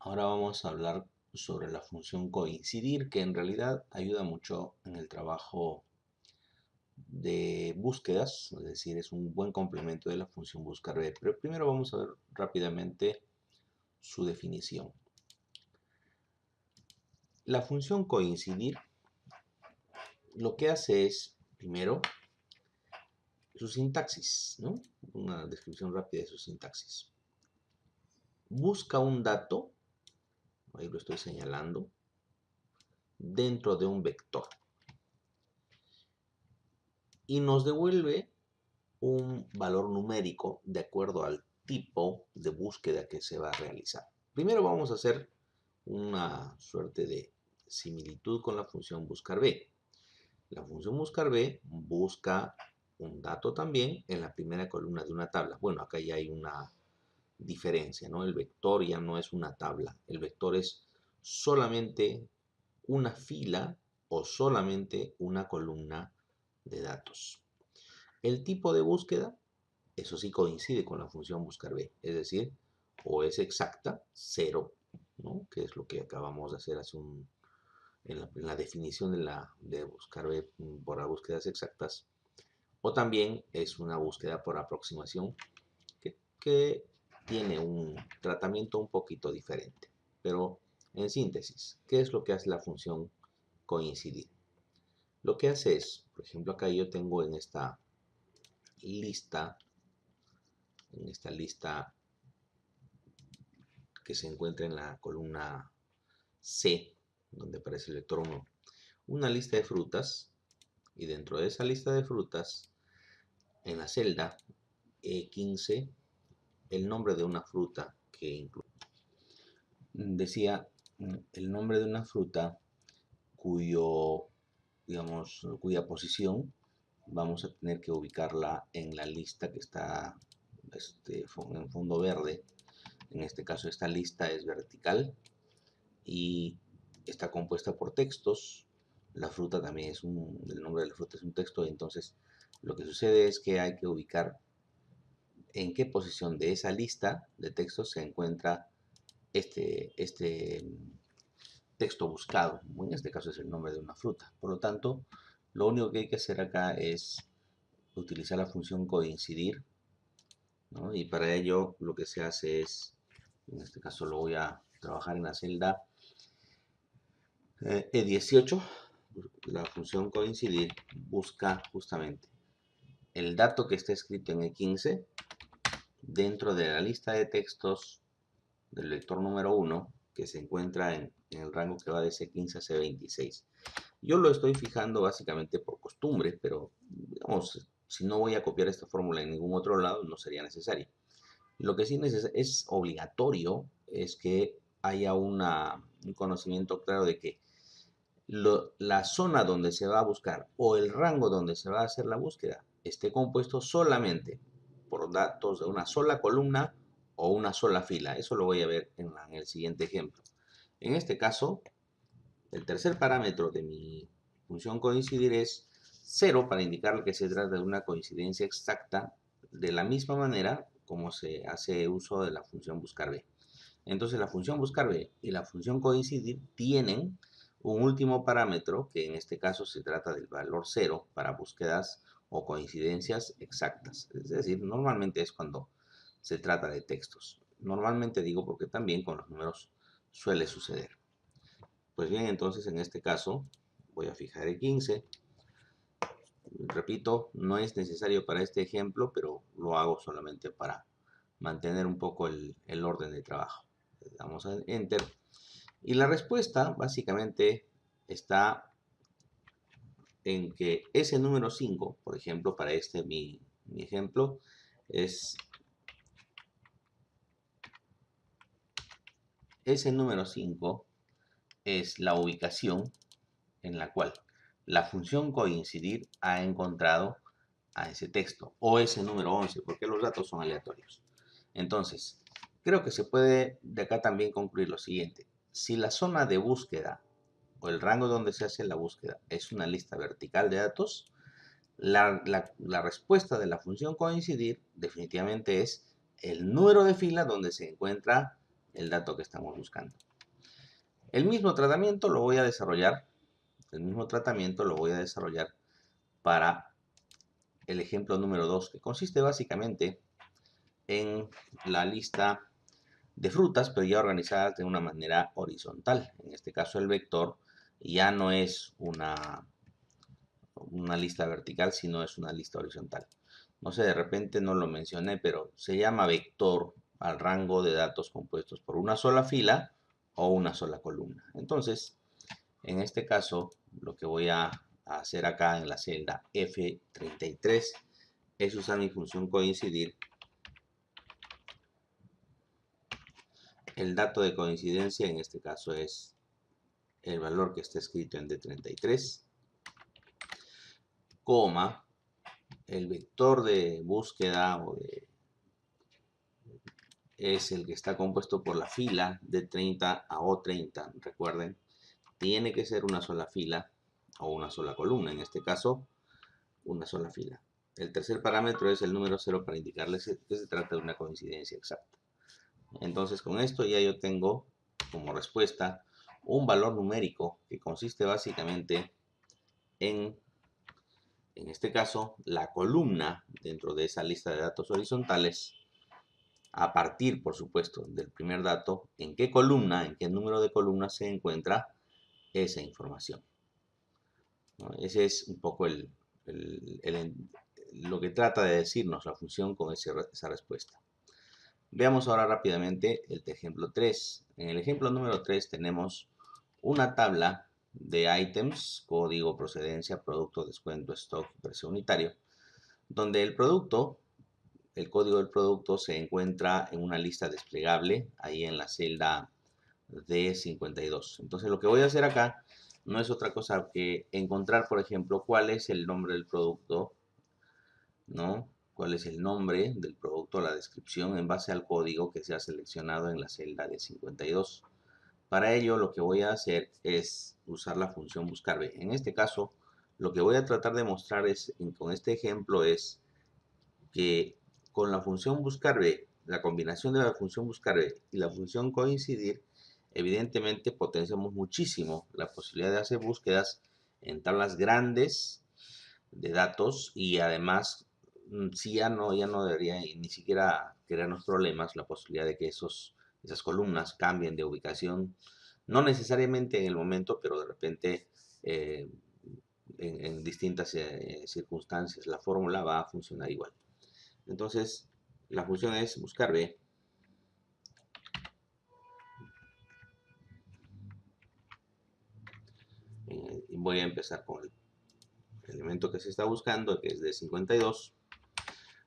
Ahora vamos a hablar sobre la función coincidir, que en realidad ayuda mucho en el trabajo de búsquedas, es decir, es un buen complemento de la función buscar B. Pero primero vamos a ver rápidamente su definición. La función coincidir lo que hace es, primero, su sintaxis, ¿no? Una descripción rápida de su sintaxis. Busca un dato, ahí lo estoy señalando, dentro de un vector y nos devuelve un valor numérico de acuerdo al tipo de búsqueda que se va a realizar. Primero vamos a hacer una suerte de similitud con la función buscar B. La función buscar B busca un dato también en la primera columna de una tabla. Bueno, acá ya hay una diferencia, ¿no? El vector ya no es una tabla. El vector es solamente una fila o solamente una columna de datos. El tipo de búsqueda, eso sí coincide con la función buscar B, es decir, o es exacta, 0, ¿no? Que es lo que acabamos de hacer en la definición de buscar B por las búsquedas exactas, o también es una búsqueda por aproximación que tiene un tratamiento un poquito diferente. Pero en síntesis, ¿qué es lo que hace la función coincidir? Lo que hace es, por ejemplo, acá yo tengo lista, en esta lista que se encuentra en la columna C, donde aparece el vector 1, una lista de frutas, y dentro de esa lista de frutas, en la celda E15, el nombre de una fruta que incluye. Decía el nombre de una fruta cuya posición vamos a tener que ubicarla en la lista que está en fondo verde. En este caso esta lista es vertical y está compuesta por textos. La fruta también el nombre de la fruta es un texto, entonces lo que sucede es que hay que ubicar en qué posición de esa lista de textos se encuentra este texto buscado. En este caso es el nombre de una fruta. Por lo tanto, lo único que hay que hacer acá es utilizar la función coincidir, ¿no? Y para ello lo que se hace es, en este caso lo voy a trabajar en la celda E18, la función coincidir busca justamente el dato que está escrito en E15 dentro de la lista de textos del lector número 1 que se encuentra en el rango que va de C15 a C26. Yo lo estoy fijando básicamente por costumbre, pero digamos, si no voy a copiar esta fórmula en ningún otro lado, no sería necesario. Lo que sí es obligatorio es que haya un conocimiento claro de que la zona donde se va a buscar o el rango donde se va a hacer la búsqueda esté compuesto solamente por datos de una sola columna o una sola fila. Eso lo voy a ver en el siguiente ejemplo. En este caso, el tercer parámetro de mi función coincidir es 0 para indicar que se trata de una coincidencia exacta de la misma manera como se hace uso de la función buscar B. Entonces la función buscar B y la función coincidir tienen un último parámetro que en este caso se trata del valor 0 para búsquedas o coincidencias exactas. Es decir, normalmente es cuando se trata de textos. Normalmente digo porque también con los números suele suceder. Pues bien, entonces en este caso voy a fijar el 15. Repito, no es necesario para este ejemplo, pero lo hago solamente para mantener un poco el orden de trabajo. Le damos a Enter. Y la respuesta básicamente está en que ese número 5, por ejemplo, para mi ejemplo, es ese número 5 es la ubicación en la cual la función coincidir ha encontrado a ese texto o ese número 11, porque los datos son aleatorios. Entonces, creo que se puede de acá también concluir lo siguiente. Si la zona de búsqueda o el rango donde se hace la búsqueda es una lista vertical de datos, la respuesta de la función coincidir definitivamente es el número de fila donde se encuentra el dato que estamos buscando. El mismo tratamiento lo voy a desarrollar, para el ejemplo número 2, que consiste básicamente en la lista de frutas, pero ya organizadas de una manera horizontal. En este caso el vector ya no es una lista vertical, sino es una lista horizontal. No sé, de repente no lo mencioné, pero se llama vector al rango de datos compuestos por una sola fila o una sola columna. Entonces, en este caso, lo que voy a hacer acá en la celda F33 es usar mi función coincidir. El dato de coincidencia en este caso es el valor que está escrito en D33, coma, el vector de búsqueda es el que está compuesto por la fila de 30 a O30. Recuerden, tiene que ser una sola fila o una sola columna. En este caso, una sola fila. El tercer parámetro es el número 0 para indicarles que se trata de una coincidencia exacta. Entonces, con esto ya yo tengo como respuesta un valor numérico que consiste básicamente en este caso, la columna dentro de esa lista de datos horizontales, a partir, por supuesto, del primer dato, en qué columna, en qué número de columnas se encuentra esa información, ¿no? Ese es un poco lo que trata de decirnos la función con esa respuesta. Veamos ahora rápidamente el ejemplo 3. En el ejemplo número 3 tenemos una tabla de items, código, procedencia, producto, descuento, stock, precio unitario, donde el código del producto se encuentra en una lista desplegable, ahí en la celda D52. Entonces lo que voy a hacer acá no es otra cosa que encontrar, por ejemplo, cuál es el nombre del producto, ¿no? Cuál es el nombre del producto, la descripción en base al código que se ha seleccionado en la celda D52. Para ello lo que voy a hacer es usar la función buscar B. En este caso, lo que voy a tratar de mostrar con este ejemplo es que con la función buscar B, la combinación de la función buscar B y la función coincidir, evidentemente potenciamos muchísimo la posibilidad de hacer búsquedas en tablas grandes de datos y además sí ya no debería ni siquiera crearnos problemas la posibilidad de que esas columnas cambien de ubicación, no necesariamente en el momento, pero de repente en distintas circunstancias la fórmula va a funcionar igual. Entonces, la función es buscar B. Y voy a empezar con el elemento que se está buscando, que es de 52.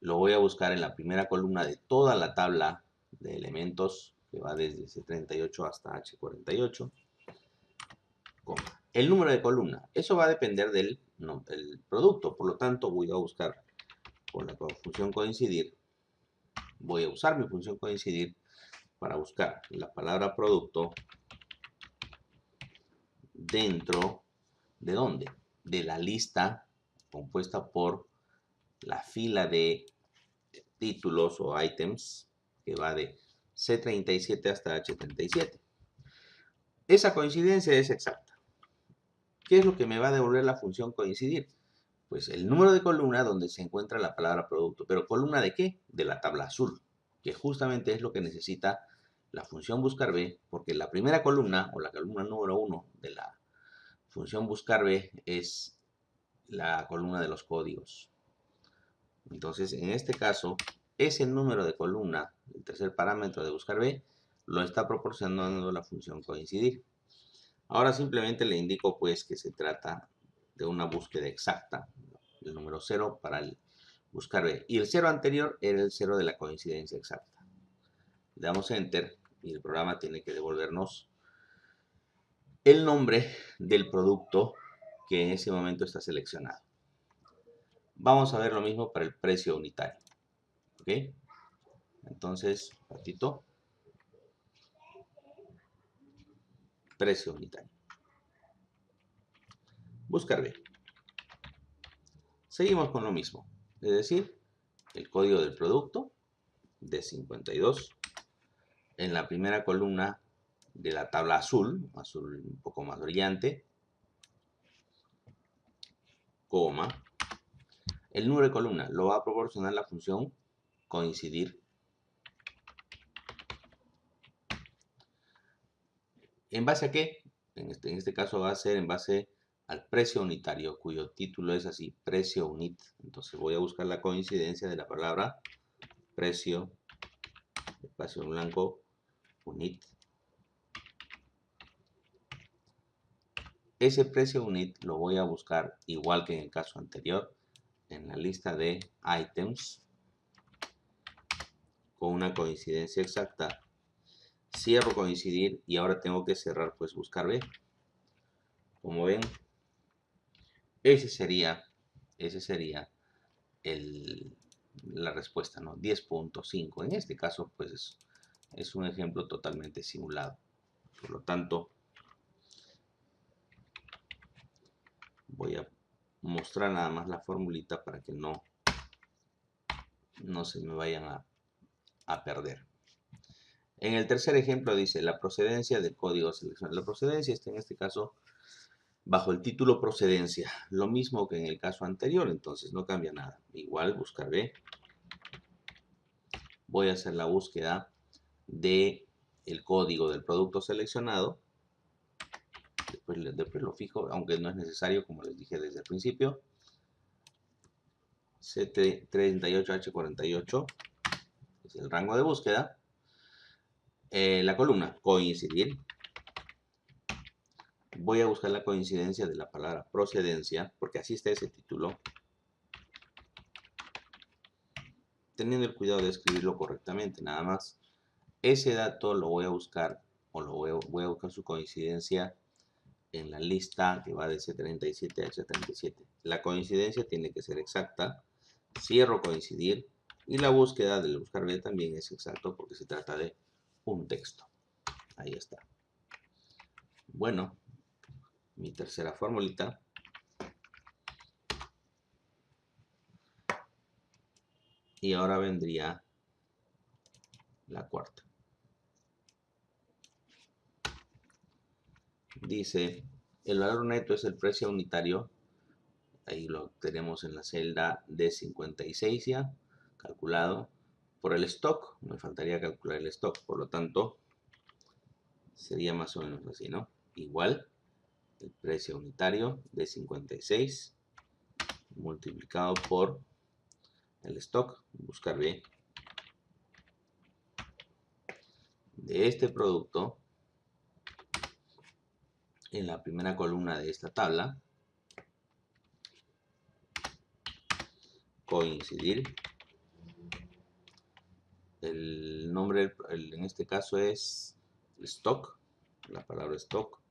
Lo voy a buscar en la primera columna de toda la tabla de elementos, que va desde C38 hasta H48. El número de columna. Eso va a depender del producto. Por lo tanto, voy a buscar con la función coincidir. Voy a usar mi función coincidir para buscar la palabra producto dentro de ¿dónde? De la lista compuesta por la fila de títulos o items que va de C37 hasta H37. Esa coincidencia es exacta. ¿Qué es lo que me va a devolver la función coincidir? Pues el número de columna donde se encuentra la palabra producto. ¿Pero columna de qué? De la tabla azul, que justamente es lo que necesita la función buscar B, porque la primera columna, o la columna número 1 de la función buscar B, es la columna de los códigos. Entonces, en este caso, ese número de columna, el tercer parámetro de buscar B, lo está proporcionando la función coincidir. Ahora simplemente le indico pues que se trata de una búsqueda exacta, el número 0 para el buscar B. Y el 0 anterior era el 0 de la coincidencia exacta. Le damos Enter y el programa tiene que devolvernos el nombre del producto que en ese momento está seleccionado. Vamos a ver lo mismo para el precio unitario. ¿Ok? Entonces, ratito. Precio unitario. Buscar B. Seguimos con lo mismo. Es decir, el código del producto de 52. en la primera columna de la tabla azul un poco más brillante, coma, el número de columna lo va a proporcionar la función coincidir. ¿En base a qué? En este caso va a ser en base al precio unitario, cuyo título es así, precio unit. Entonces voy a buscar la coincidencia de la palabra precio, espacio en blanco, unit. Ese precio unit lo voy a buscar igual que en el caso anterior, en la lista de items, con una coincidencia exacta. Cierro coincidir y ahora tengo que cerrar, pues buscar B. Como ven, ese sería la respuesta, ¿no? 10.5. En este caso, pues es un ejemplo totalmente simulado. Por lo tanto, voy a mostrar nada más la formulita para que no se me vayan a perder. En el tercer ejemplo dice la procedencia del código seleccionado. La procedencia está en este caso bajo el título procedencia, lo mismo que en el caso anterior, entonces no cambia nada. Igual buscar B. Voy a hacer la búsqueda de el código del producto seleccionado. Después lo fijo, aunque no es necesario, como les dije desde el principio. C38H48 es el rango de búsqueda. La columna, coincidir. Voy a buscar la coincidencia de la palabra procedencia, porque así está ese título. Teniendo el cuidado de escribirlo correctamente, nada más. Ese dato lo voy a buscar, o voy a buscar su coincidencia en la lista que va de C37 a H37. La coincidencia tiene que ser exacta. Cierro coincidir. Y la búsqueda del buscar B también es exacto porque se trata de un texto. Ahí está. Bueno, mi tercera formulita. Y ahora vendría la cuarta. Dice, el valor neto es el precio unitario. Ahí lo tenemos en la celda D56 ya, calculado por el stock. Me faltaría calcular el stock, por lo tanto, sería más o menos así, ¿no? Igual, el precio unitario de 56 multiplicado por el stock, buscar B, de este producto en la primera columna de esta tabla, coincidir. El nombre en este caso es stock, la palabra stock.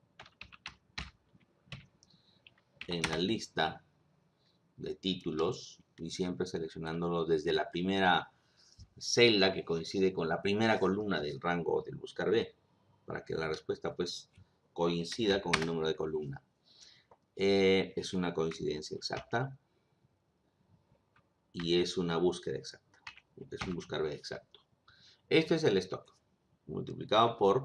En la lista de títulos y siempre seleccionándolo desde la primera celda que coincide con la primera columna del rango del buscar B, para que la respuesta pues coincida con el número de columna. Es una coincidencia exacta y es una búsqueda exacta, es un buscar B exacto. Este es el stock multiplicado por,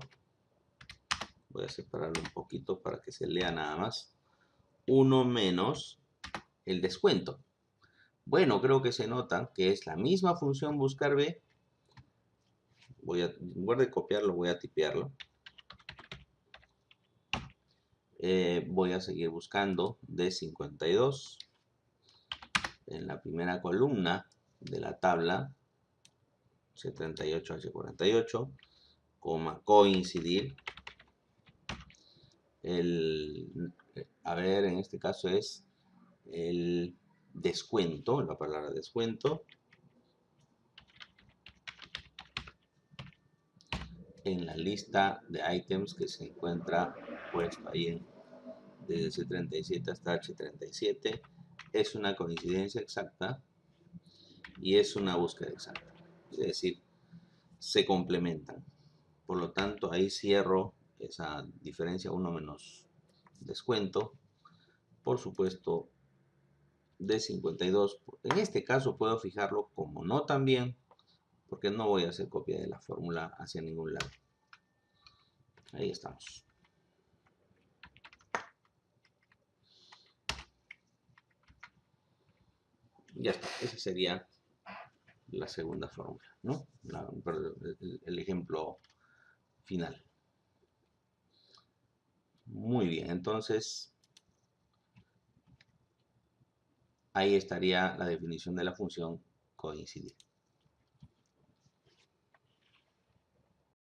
voy a separarlo un poquito para que se lea nada más, 1 menos el descuento. Bueno, creo que se nota que es la misma función buscar B. En lugar de copiarlo, voy a tipearlo. Voy a seguir buscando D52 en la primera columna de la tabla C38H48, coincidir. A ver, en este caso es el descuento, la palabra descuento, en la lista de items que se encuentra puesto ahí desde C37 hasta H37. Es una coincidencia exacta y es una búsqueda exacta. Es decir, se complementan. Por lo tanto, ahí cierro esa diferencia 1 menos descuento. Por supuesto, de 52. En este caso puedo fijarlo como no también porque no voy a hacer copia de la fórmula hacia ningún lado. Ahí estamos. Ya está, esa sería la segunda fórmula, ¿no? El ejemplo final. Muy bien, entonces ahí estaría la definición de la función coincidir.